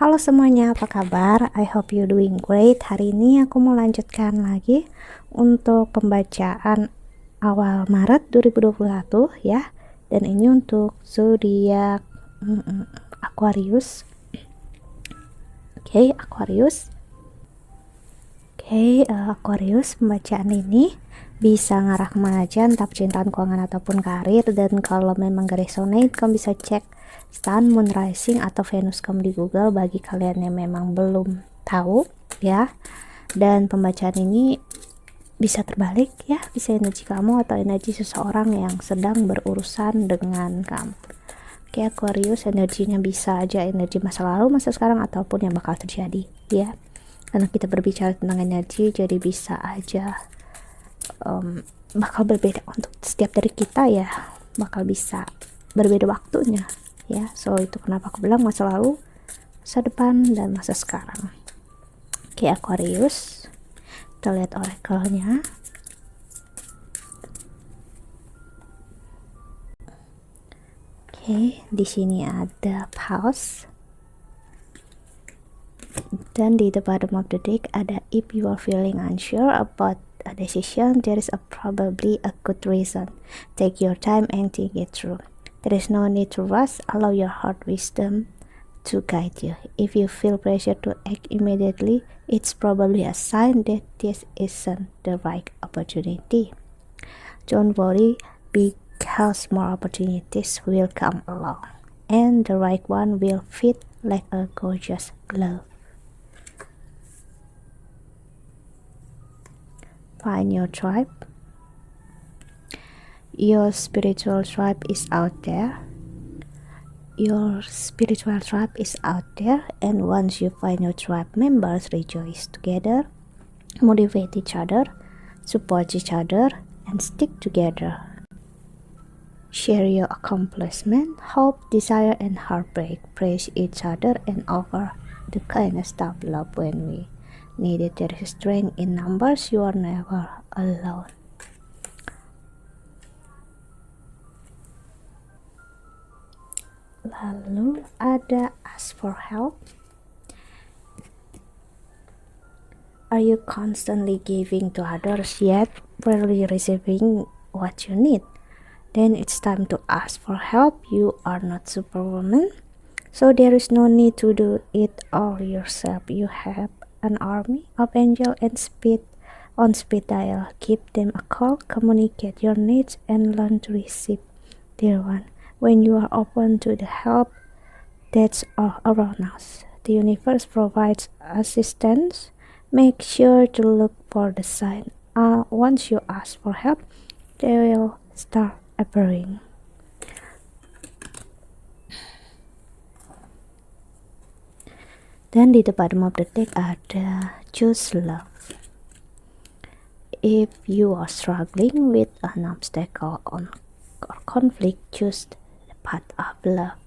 Halo semuanya, apa kabar? I hope you doing great. Hari ini aku mau lanjutkan lagi untuk pembacaan awal Maret 2021 ya. Dan ini untuk zodiak Aquarius. Oke, Aquarius. Aquarius, pembacaan ini bisa ngarah kemana aja, entah percintaan, keuangan ataupun karir. Dan kalau memang gak resonate, kamu bisa cek Sun, Moon, Rising atau Venus kamu di Google bagi kalian yang memang belum tahu ya. Dan pembacaan ini bisa terbalik ya, bisa energi kamu atau energi seseorang yang sedang berurusan dengan kamu. Oke, Aquarius, energinya bisa aja energi masa lalu, masa sekarang ataupun yang bakal terjadi ya. Karena kita berbicara tentang energi, jadi bisa aja bakal berbeda untuk setiap dari kita ya, bakal bisa berbeda waktunya ya. So itu kenapa aku bilang masa lalu, masa depan, dan masa sekarang. Oke, Aquarius, kita lihat oracle-nya. Oke, di sini ada pause, dan di the bottom of the deck ada if you are feeling unsure about a decision, there is probably a good reason. Take your time and think it through. There is no need to rush. Allow your heart wisdom to guide you. If you feel pressure to act immediately, it's probably a sign that this isn't the right opportunity. Don't worry, because more opportunities will come along, and the right one will fit like a gorgeous glove. Find your tribe. Your spiritual tribe is out there. Your spiritual tribe is out there, and once you find your tribe members, rejoice together, motivate each other, support each other, and stick together. Share your accomplishment, hope, desire, and heartbreak. Praise each other and offer the kindness of love when we need it. There is strength in numbers. You are never alone. Lalu ada ask for help. Are you constantly giving to others yet rarely receiving what you need? Then it's time to ask for help. You are not superwoman, so there is no need to do it all yourself. You have an army of angels and on speed dial. Give them a call, communicate your needs, and learn to receive their one. When you are open to the help that's all around us, the universe provides assistance. Make sure to look for the sign. Once you ask for help, they will start appearing. Dan di the bottom of the deck ada choose love. If you are struggling with an obstacle or conflict, choose the path of love.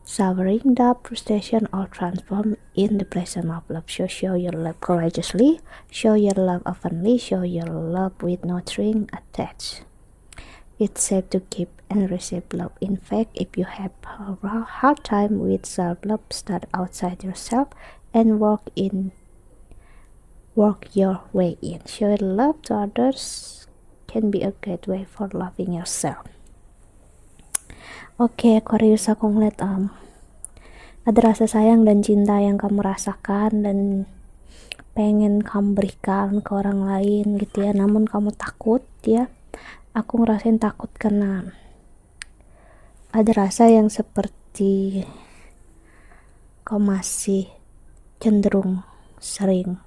Suffering, doubt, frustration all transform in the presence of love. So show your love courageously, show your love openly, show your love with no string attached. It's safe to give and receive love. In fact, if you have a hard time with self-love, start outside yourself and work your way in. Showing love to others can be a great way for loving yourself. Oke, Aquarius, aku ngeliat ada rasa sayang dan cinta yang kamu rasakan dan pengen kamu berikan ke orang lain gitu ya, namun kamu takut ya. Aku ngerasain takut karena ada rasa yang seperti kamu masih cenderung sering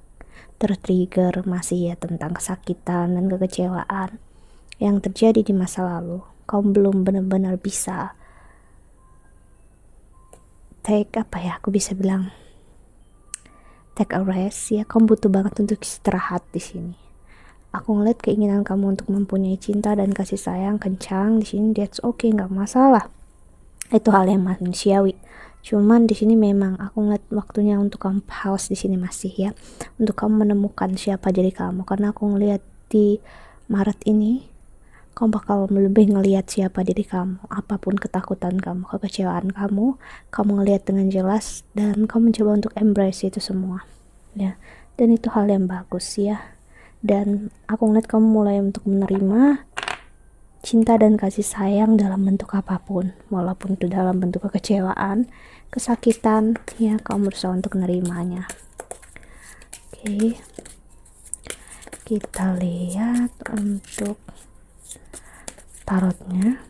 tertrigger masih ya tentang kesakitan dan kekecewaan yang terjadi di masa lalu. Kamu belum benar-benar bisa take a rest ya. Kamu butuh banget untuk istirahat di sini. Aku ngeliat keinginan kamu untuk mempunyai cinta dan kasih sayang kencang di sini. That's okay, nggak masalah. Itu hal yang manusiawi. Cuman di sini memang aku ngeliat waktunya untuk kamu pause di sini masih ya, untuk kamu menemukan siapa diri kamu. Karena aku ngeliat di Maret ini kamu bakal lebih ngelihat siapa diri kamu, apapun ketakutan kamu, kekecewaan kamu ngelihat dengan jelas dan kamu mencoba untuk embrace itu semua ya. Dan itu hal yang bagus ya, dan aku ngeliat kamu mulai untuk menerima cinta dan kasih sayang dalam bentuk apapun, walaupun itu dalam bentuk kekecewaan, kesakitan ya, kamu berusaha untuk menerimanya. Oke, kita lihat untuk tarotnya.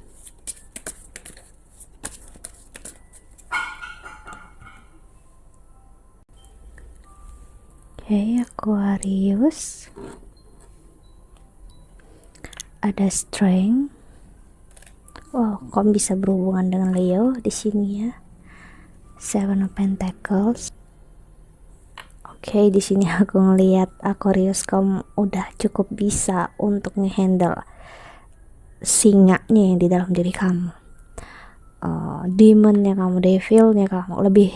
Oke, Aquarius. Ada strength. Wow, kamu bisa berhubungan dengan Leo di sini ya. Seven of Pentacles. Oke, di sini aku ngelihat Aquarius, kamu udah cukup bisa untuk ngehandle singanya yang di dalam diri kamu. Demonnya kamu, devilnya kamu lebih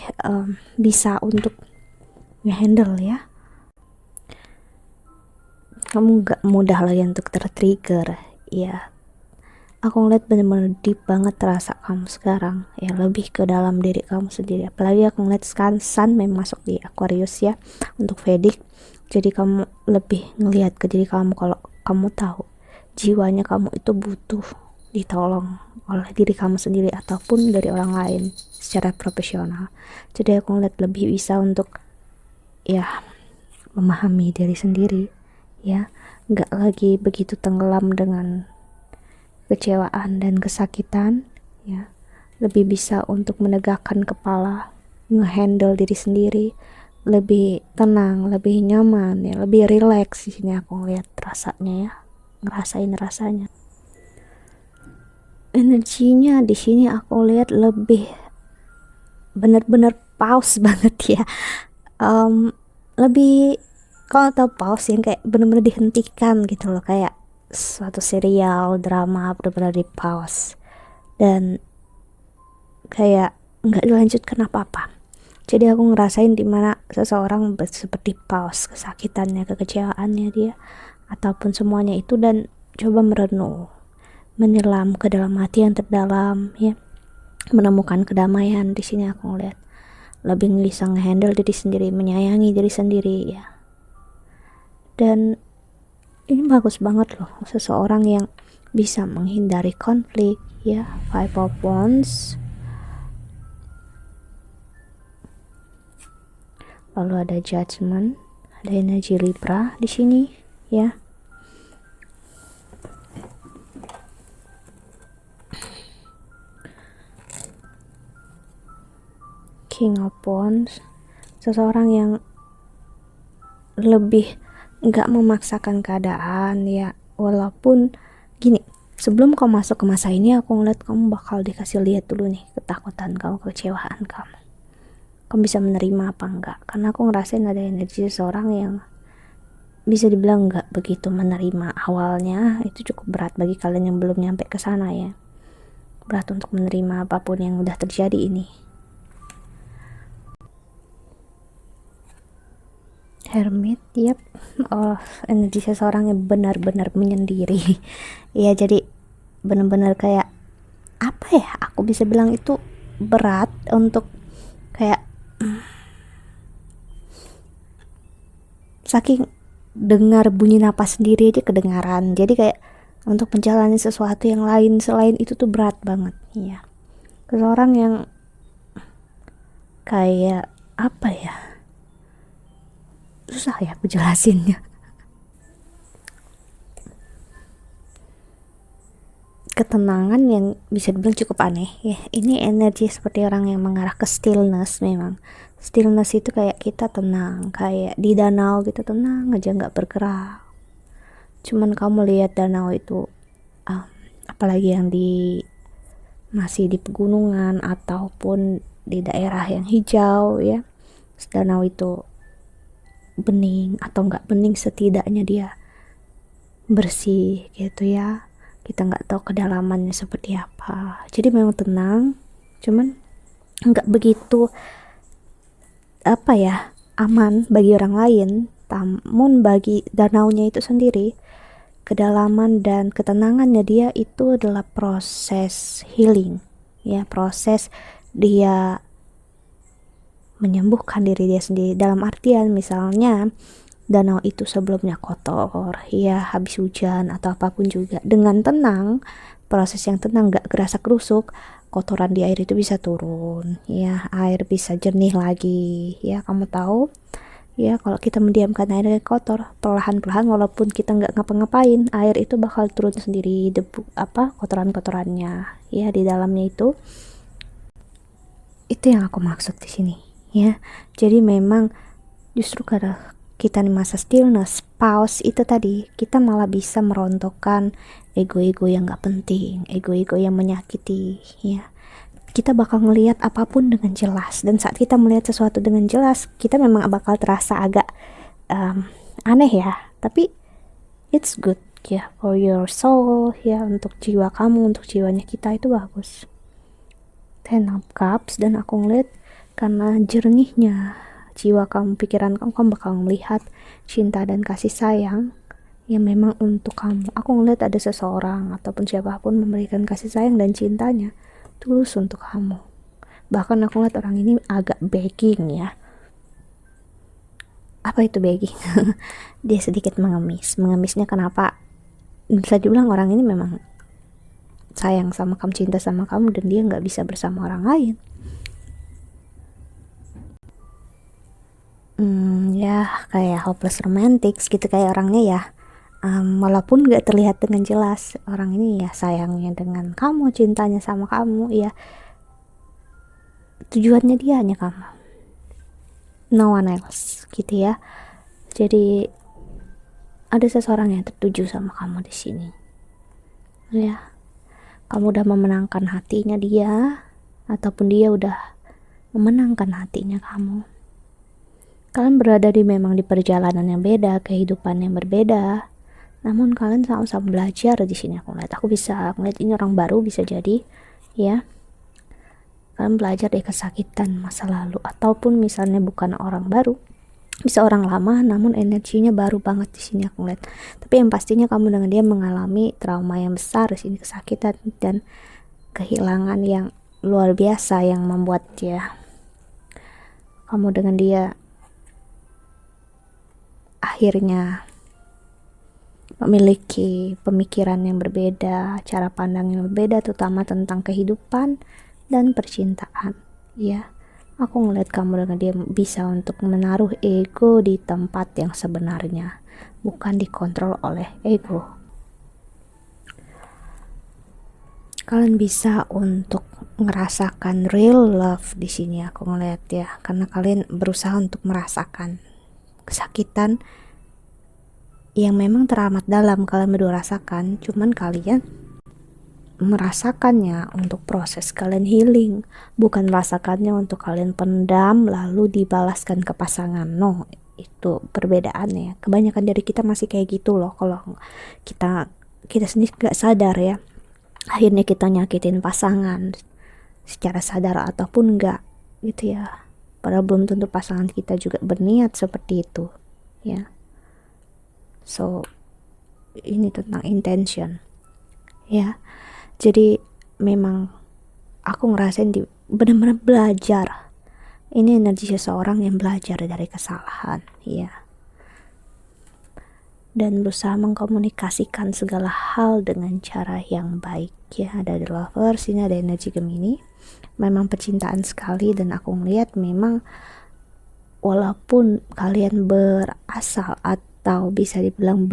bisa untuk ngehandle ya. Kamu gak mudah lagi untuk tertrigger ya. Aku ngeliat bener-bener deep banget terasa kamu sekarang ya, lebih ke dalam diri kamu sendiri. Apalagi aku ngeliat sun memang masuk di Aquarius ya untuk Vedic, jadi kamu lebih ngelihat ke diri kamu kalau kamu tahu jiwanya kamu itu butuh ditolong oleh diri kamu sendiri ataupun dari orang lain secara profesional. Jadi aku ngeliat lebih bisa untuk ya memahami diri sendiri ya, nggak lagi begitu tenggelam dengan kecewaan dan kesakitan ya, lebih bisa untuk menegakkan kepala, ngehandle diri sendiri, lebih tenang, lebih nyaman ya, lebih rileks. Di sini aku ngeliat rasanya ya, ngerasain rasanya. Energinya di sini aku lihat lebih bener-bener pause banget ya. Lebih, kalau tau pause yang kayak bener-bener dihentikan gitu loh, kayak suatu serial drama bener-bener di pause dan kayak nggak dilanjutkan apa-apa. Jadi aku ngerasain dimana seseorang seperti pause kesakitannya, kekecewaannya dia ataupun semuanya itu, dan coba merenung, menyelam ke dalam hati yang terdalam ya, menemukan kedamaian. Di sini aku ngeliat lebih bisa ngehandle diri sendiri, menyayangi diri sendiri ya. Dan ini bagus banget loh, seseorang yang bisa menghindari konflik ya. Five of Wands, lalu ada Judgment, ada energi Libra di sini ya. King of Wands, seseorang yang lebih nggak memaksakan keadaan ya, walaupun gini, sebelum kamu masuk ke masa ini aku ngeliat kamu bakal dikasih lihat dulu nih ketakutan kamu, kekecewaan kamu bisa menerima apa enggak, karena aku ngerasain ada energi seseorang yang bisa dibilang nggak begitu menerima awalnya. Itu cukup berat bagi kalian yang belum nyampe ke sana ya, berat untuk menerima apapun yang udah terjadi ini. Hermit, yep. Oh, energi seseorang yang benar-benar menyendiri ya, jadi benar-benar kayak apa ya, aku bisa bilang itu berat untuk kayak saking dengar bunyi napas sendiri aja kedengaran, jadi kayak untuk menjalani sesuatu yang lain selain itu tuh berat banget ya. Seseorang yang kayak apa ya, susah ya aku jelasinnya. Ketenangan yang bisa dibilang cukup aneh ya. Ini energi seperti orang yang mengarah ke stillness. Memang stillness itu kayak kita tenang, kayak di danau gitu, tenang aja nggak bergerak. Cuman kamu lihat danau itu, apalagi yang masih di pegunungan ataupun di daerah yang hijau ya, danau itu bening atau nggak bening, setidaknya dia bersih gitu ya. Kita nggak tahu kedalamannya seperti apa, jadi memang tenang, cuman nggak begitu apa ya, aman bagi orang lain. Namun bagi danaunya itu sendiri kedalaman dan ketenangannya dia itu adalah proses healing, ya, proses dia menyembuhkan diri dia sendiri. Dalam artian misalnya danau itu sebelumnya kotor, ya, habis hujan atau apapun juga, dengan tenang, proses yang tenang, gak kerasa kerusuk, kotoran di air itu bisa turun, ya, air bisa jernih lagi, ya. Kamu tahu, ya, kalau kita mendiamkan air yang kotor, perlahan-perlahan walaupun kita nggak ngapa-ngapain, air itu bakal turun sendiri, debu kotoran-kotorannya, ya, di dalamnya itu yang aku maksud di sini, ya. Jadi memang justru karena kita di masa stillness, pause itu tadi, kita malah bisa merontokkan ego-ego yang gak penting, ego-ego yang menyakiti, ya. Kita bakal melihat apapun dengan jelas, dan saat kita melihat sesuatu dengan jelas, kita memang bakal terasa agak aneh, ya, tapi it's good, ya, for your soul, ya, untuk jiwa kamu, untuk jiwanya kita, itu bagus. Ten of Cups, dan aku ngeliat karena jernihnya jiwa kamu, pikiran kamu bakal melihat cinta dan kasih sayang yang memang untuk kamu. Aku ngeliat ada seseorang ataupun siapapun memberikan kasih sayang dan cintanya tulus untuk kamu. Bahkan aku ngeliat orang ini agak begging, ya. Apa itu begging? Dia sedikit mengemis. Mengemisnya kenapa? Bisa dibilang orang ini memang sayang sama kamu, cinta sama kamu, dan dia gak bisa bersama orang lain. Ya, kayak hopeless romantics gitu, kayak orangnya ya, walaupun gak terlihat dengan jelas, orang ini ya sayangnya dengan kamu, cintanya sama kamu, ya, tujuannya dia hanya kamu, no one else, gitu ya. Jadi ada seseorang yang tertuju sama kamu di sini, ya. Kamu udah memenangkan hatinya dia, ataupun dia udah memenangkan hatinya kamu. Kalian berada memang di perjalanan yang beda, kehidupan yang berbeda, namun kalian sama-sama belajar di sini. Aku bisa ngeliat ini orang baru, bisa jadi, ya. Kalian belajar dari kesakitan masa lalu, ataupun misalnya bukan orang baru, bisa orang lama, namun energinya baru banget di sini aku ngeliat. Tapi yang pastinya kamu dengan dia mengalami trauma yang besar di sini, kesakitan dan kehilangan yang luar biasa yang membuat dia, kamu dengan dia akhirnya memiliki pemikiran yang berbeda, cara pandang yang berbeda, terutama tentang kehidupan dan percintaan, ya. Aku ngeliat kamu dengan dia bisa untuk menaruh ego di tempat yang sebenarnya, bukan dikontrol oleh ego. Kalian bisa untuk ngerasakan real love di sini, aku ngeliat, ya, karena kalian berusaha untuk merasakan kesakitan yang memang teramat dalam kalian berdua rasakan, cuman kalian merasakannya untuk proses kalian healing, bukan merasakannya untuk kalian pendam lalu dibalaskan ke pasangan. No, itu perbedaannya. Kebanyakan dari kita masih kayak gitu loh, kalau kita sendiri gak sadar, ya, akhirnya kita nyakitin pasangan secara sadar ataupun enggak, gitu ya. Padahal belum tentu pasangan kita juga berniat seperti itu, ya. So, ini tentang intention, ya. Jadi memang aku ngerasain benar-benar belajar. Ini energi seseorang yang belajar dari kesalahan, ya, dan berusaha mengkomunikasikan segala hal dengan cara yang baik, ya. Ada The Lovers, ini ada energi Gemini, memang percintaan sekali, dan aku ngeliat memang walaupun kalian berasal atau bisa dibilang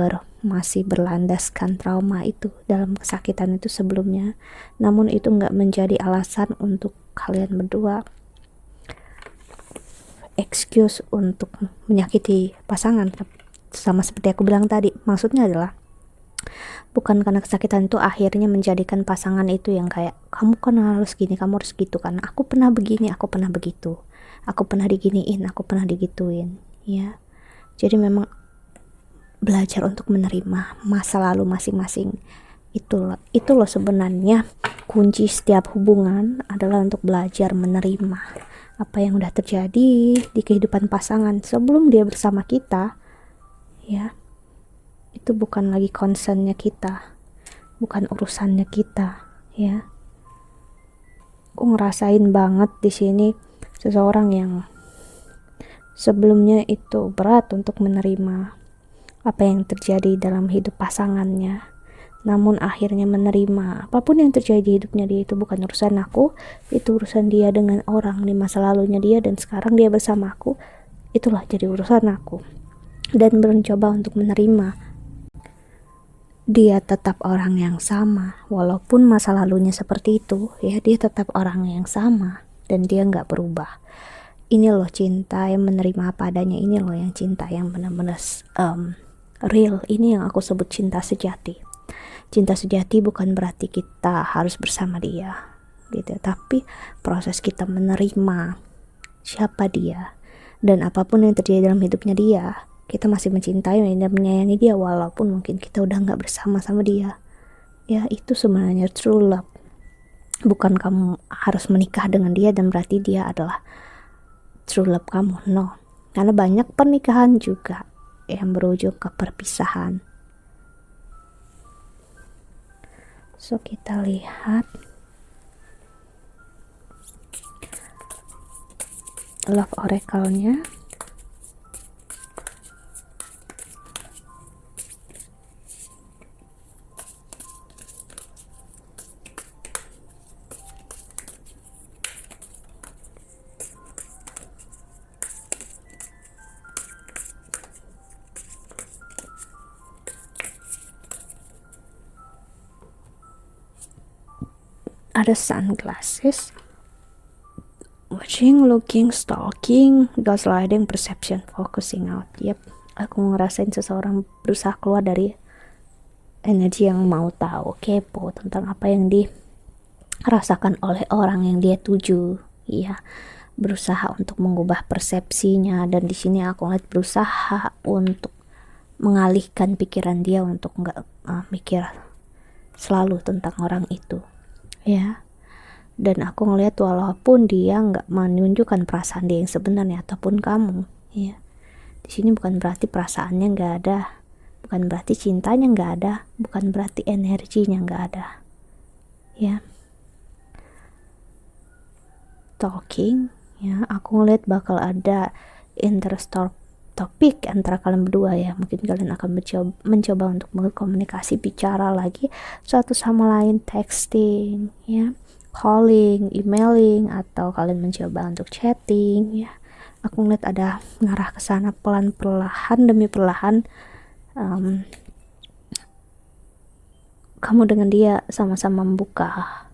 masih berlandaskan trauma itu, dalam kesakitan itu sebelumnya, namun itu nggak menjadi alasan untuk kalian berdua excuse untuk menyakiti pasangan. Sama seperti aku bilang tadi, maksudnya adalah bukan karena kesakitan itu akhirnya menjadikan pasangan itu yang kayak, kamu kan harus gini, kamu harus gitu, kan aku pernah begini, aku pernah begitu, aku pernah diginiin, aku pernah digituin, ya. Jadi memang belajar untuk menerima masa lalu masing-masing. Itu loh sebenarnya kunci setiap hubungan adalah untuk belajar menerima apa yang udah terjadi di kehidupan pasangan sebelum dia bersama kita, ya. itu bukan lagi concernnya kita, bukan urusannya kita, ya. Aku ngerasain banget di sini seseorang yang sebelumnya itu berat untuk menerima apa yang terjadi dalam hidup pasangannya, namun akhirnya menerima apapun yang terjadi di hidupnya dia, itu bukan urusan aku, itu urusan dia dengan orang di masa lalunya dia, dan sekarang dia bersama aku, itulah jadi urusan aku. Dan mencoba untuk menerima dia tetap orang yang sama, walaupun masa lalunya seperti itu, ya dia tetap orang yang sama dan dia nggak berubah. Ini loh cinta yang menerima apa adanya, ini loh yang cinta yang benar-benar real. Ini yang aku sebut cinta sejati. Cinta sejati bukan berarti kita harus bersama dia gitu, tapi proses kita menerima siapa dia dan apapun yang terjadi dalam hidupnya dia, kita masih mencintai dan menyayangi dia walaupun mungkin kita udah nggak bersama sama dia. Ya, itu sebenarnya true love. Bukan kamu harus menikah dengan dia dan berarti dia adalah true love kamu, no. Karena banyak pernikahan juga yang berujung ke perpisahan. So kita lihat love oracle-nya. Ada sunglasses, watching, looking, stalking, gaslighting, perception, focusing out. Yep, aku ngerasain seseorang berusaha keluar dari energi yang mau tahu, kepo tentang apa yang dirasakan oleh orang yang dia tuju. Iya, berusaha untuk mengubah persepsinya, dan di sini aku lihat berusaha untuk mengalihkan pikiran dia untuk nggak mikir selalu tentang orang itu, ya. Dan aku ngelihat walaupun dia nggak menunjukkan perasaan dia yang sebenarnya ataupun kamu, ya, di sini bukan berarti perasaannya nggak ada, bukan berarti cintanya nggak ada, bukan berarti energinya nggak ada, ya. Talking, ya, aku ngelihat bakal ada interest topik antara kalian berdua, ya. Mungkin kalian akan mencoba untuk berkomunikasi, bicara lagi satu sama lain, texting, ya, calling, emailing, atau kalian mencoba untuk chatting, ya. Aku ngeliat ada ngarah ke sana perlahan demi perlahan. Kamu dengan dia sama-sama membuka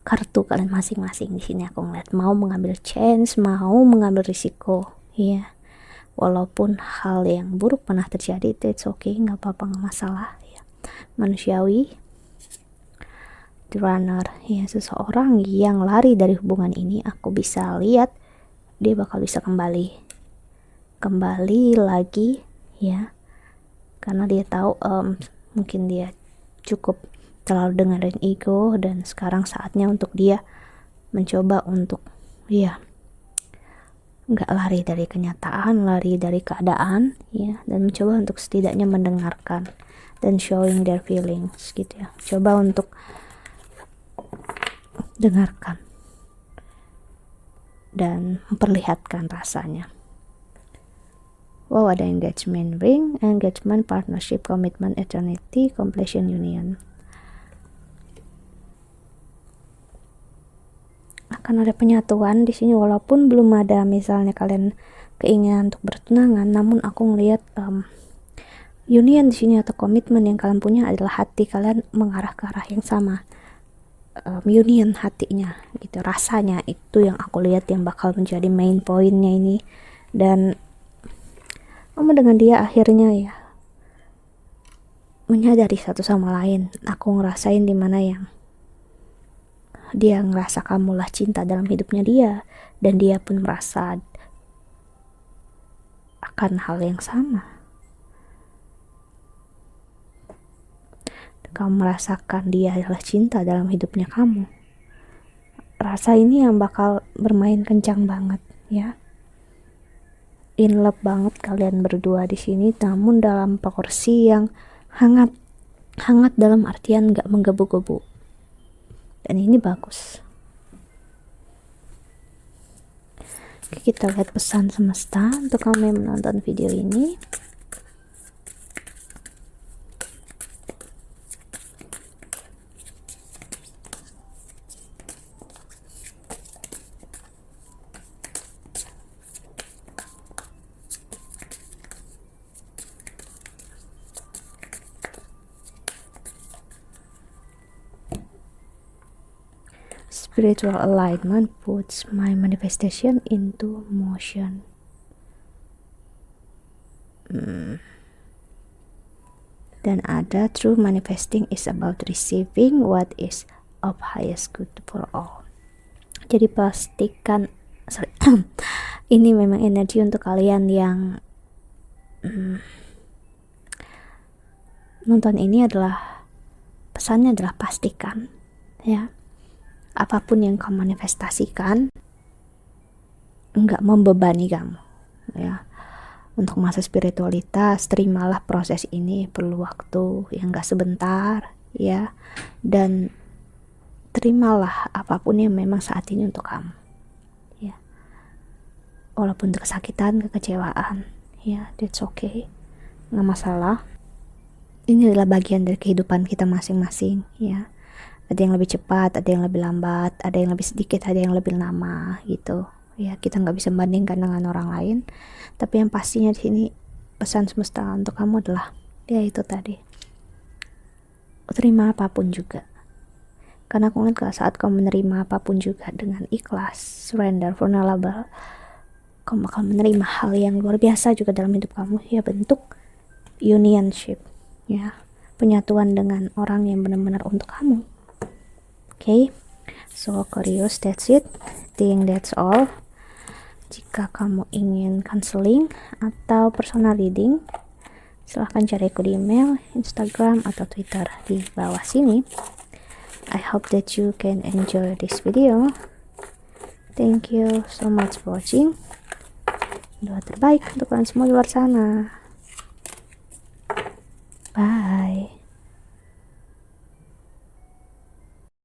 kartu kalian masing-masing. Di sini aku ngeliat mau mengambil chance, mau mengambil risiko, ya. Walaupun hal yang buruk pernah terjadi, it's okay, nggak apa-apa, nggak masalah, ya. Manusiawi. The runner, ya, seseorang yang lari dari hubungan ini, aku bisa lihat dia bakal bisa kembali lagi, ya, karena dia tahu mungkin dia cukup terlalu dengerin ego, dan sekarang saatnya untuk dia mencoba untuk, ya, nggak lari dari kenyataan, lari dari keadaan, ya, dan mencoba untuk setidaknya mendengarkan dan showing their feelings, gitu, ya. Coba untuk dengarkan dan memperlihatkan rasanya. Wow, ada engagement ring, engagement, partnership, commitment, eternity, completion, union. Akan ada penyatuan di sini walaupun belum ada misalnya kalian keinginan untuk bertunangan, namun aku ngelihat union di sini atau komitmen yang kalian punya adalah hati kalian mengarah ke arah yang sama. Union hatinya gitu, rasanya itu yang aku lihat yang bakal menjadi main pointnya ini. Dan kamu dengan dia akhirnya, ya, menyadari satu sama lain. Aku ngerasain dimana yang dia ngerasa kamulah cinta dalam hidupnya dia, dan dia pun merasa akan hal yang sama. Kamu merasakan dia adalah cinta dalam hidupnya kamu. Rasa ini yang bakal bermain kencang banget, ya. in love banget kalian berdua di sini, namun dalam proporsi yang hangat dalam artian gak menggebu-gebu, dan ini bagus. Oke, kita lihat pesan semesta untuk kamu yang menonton video ini. Spiritual alignment puts my manifestation into motion. Dan ada true manifesting is about receiving what is of highest good for all. Jadi pastikan, ini memang energi untuk kalian yang nonton ini, adalah pesannya adalah pastikan ya, apapun yang kamu manifestasikan enggak membebani kamu ya. Untuk masa spiritualitas, terimalah proses ini perlu waktu yang gak sebentar ya, dan terimalah apapun yang memang saat ini untuk kamu ya, walaupun kesakitan, kekecewaan ya, that's okay, gak masalah. Ini adalah bagian dari kehidupan kita masing-masing ya. Ada yang lebih cepat, ada yang lebih lambat, ada yang lebih sedikit, ada yang lebih lama gitu ya. Kita nggak bisa bandingkan dengan orang lain, tapi yang pastinya di sini pesan semesta untuk kamu adalah ya itu tadi, terima apapun juga, karena aku ngeliat saat kamu menerima apapun juga dengan ikhlas, surrender, vulnerable, kamu akan menerima hal yang luar biasa juga dalam hidup kamu ya, bentuk unionship ya, penyatuan dengan orang yang benar-benar untuk kamu. Okay, so Aquarius, that's it. Think that's all. Jika kamu ingin counseling atau personal reading, silahkan cari aku di email, Instagram, atau Twitter di bawah sini. I hope that you can enjoy this video. Thank you so much for watching. Doa terbaik untuk kalian semua di luar sana. Bye.